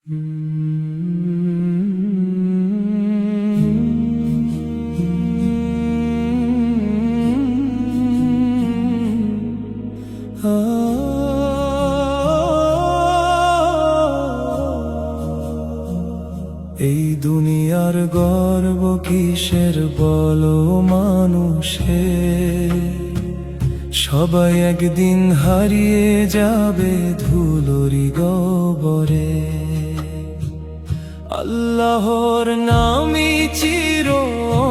এই দুনিয়ার গর্ব কিসের বলো মানুষে, সবাই একদিন হারিয়ে যাবে ধুলোরি গহ্বরে। আল্লাহর নামই চির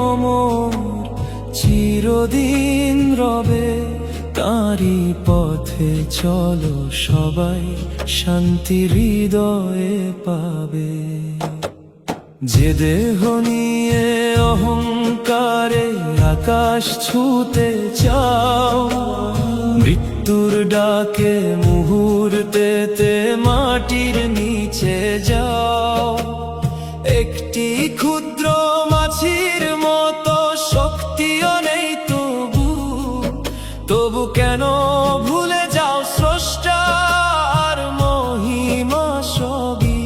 অমর, চিরদিন রবে, তাঁরই পথে চলো সবাই, শান্তি হৃদয়ে পাবে। যে দেহ নিয়ে অহংকারে আকাশ ছুঁতে চাও, মৃত্যুর ডাকে মুহূর্তেতে মাটির নিচে যাও। একটি ক্ষুদ্র মাছির মতো শক্তিও নেই তবু কেন ভুলে যাও স্রষ্টার মহিমা সবই।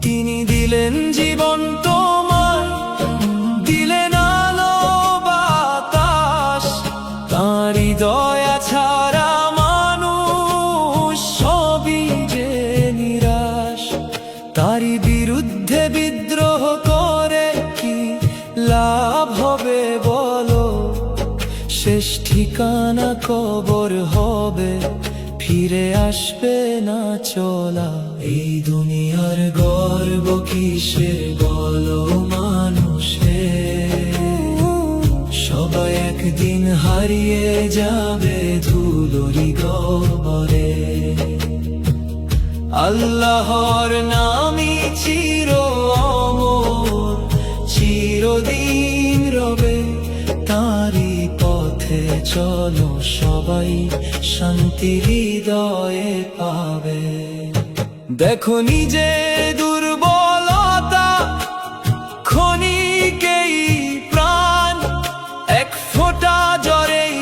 তিনি দিলেন জীবন তোমায়, দিলেন আলো বাতাস, তাঁরই দয়া ছাড়া মানুষ সবই যে নিরাশ। তাঁরই বিরুদ্ধে বিদ্রোহ করে কি লাভ হবে বলো, শেষ ঠিকানা কবর হবে, ফিরে আসবে না চলা। এই দুনিয়ার গর্ব কিসের বলো মানুষে, সবাই একদিন হারিয়ে যাবে ধুলোরি গহ্বরে। আল্লাহর নামই চির অমর, চিরদিন রবে, তাঁরই পথে চলো সবাই, শান্তি হৃদয়ে পাবে। দেখো নিজে দুর্বলতা, ক্ষণিকেই প্রাণ, এক ফোঁটা জ্বরেই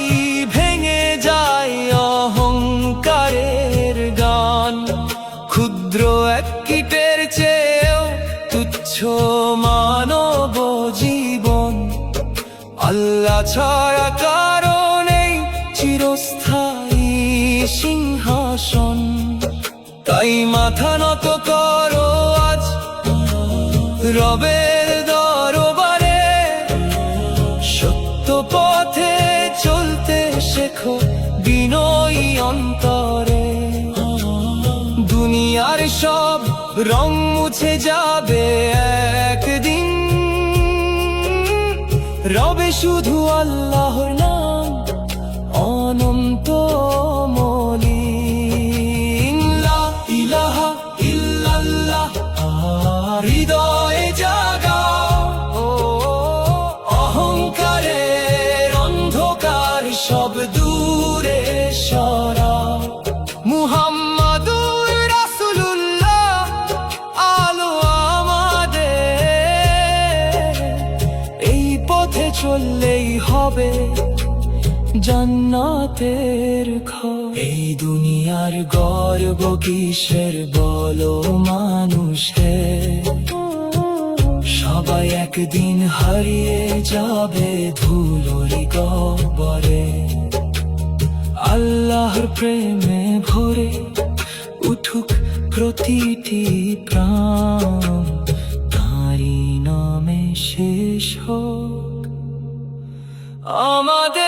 ভেঙে যায় অহংকারের গান। ক্ষুদ্র এক কীটের চেয়েও তুচ্ছ মানব জীবন, আল্লাহ ছাড়া কারো নেই চিরস্থায়ী সিংহাসন। তাই মাথা নত করো আজ রবের দরবারে, সত্য পথে চলতে শেখো বিনয়ী অন্তরে। দুনিয়ার সব রং মুছে যাবে একদিন, রবে শুধু আল্লাহর নাম অনন্ত মলিন। লা ইলাহা ইল্লাল্লাহ হৃদয়ে জাগাও, অহংকারের অন্ধকার সব দূরে সরাও। মুহাম্মাদুর রাসূলুল্লাহ আলো আমাদের, এই পথে চললেই হবে জান্নাতের ঘর। এই দুনিয়ার গর্ব কিসের বলো মানুষে, সবাই একদিন হারিয়ে যাবে ধুলোরি গহ্বরে। আল্লাহর প্রেমে ভরে উঠুক প্রতিটি প্রাণ, তাঁরই নামে শেষ হোক আমাদের।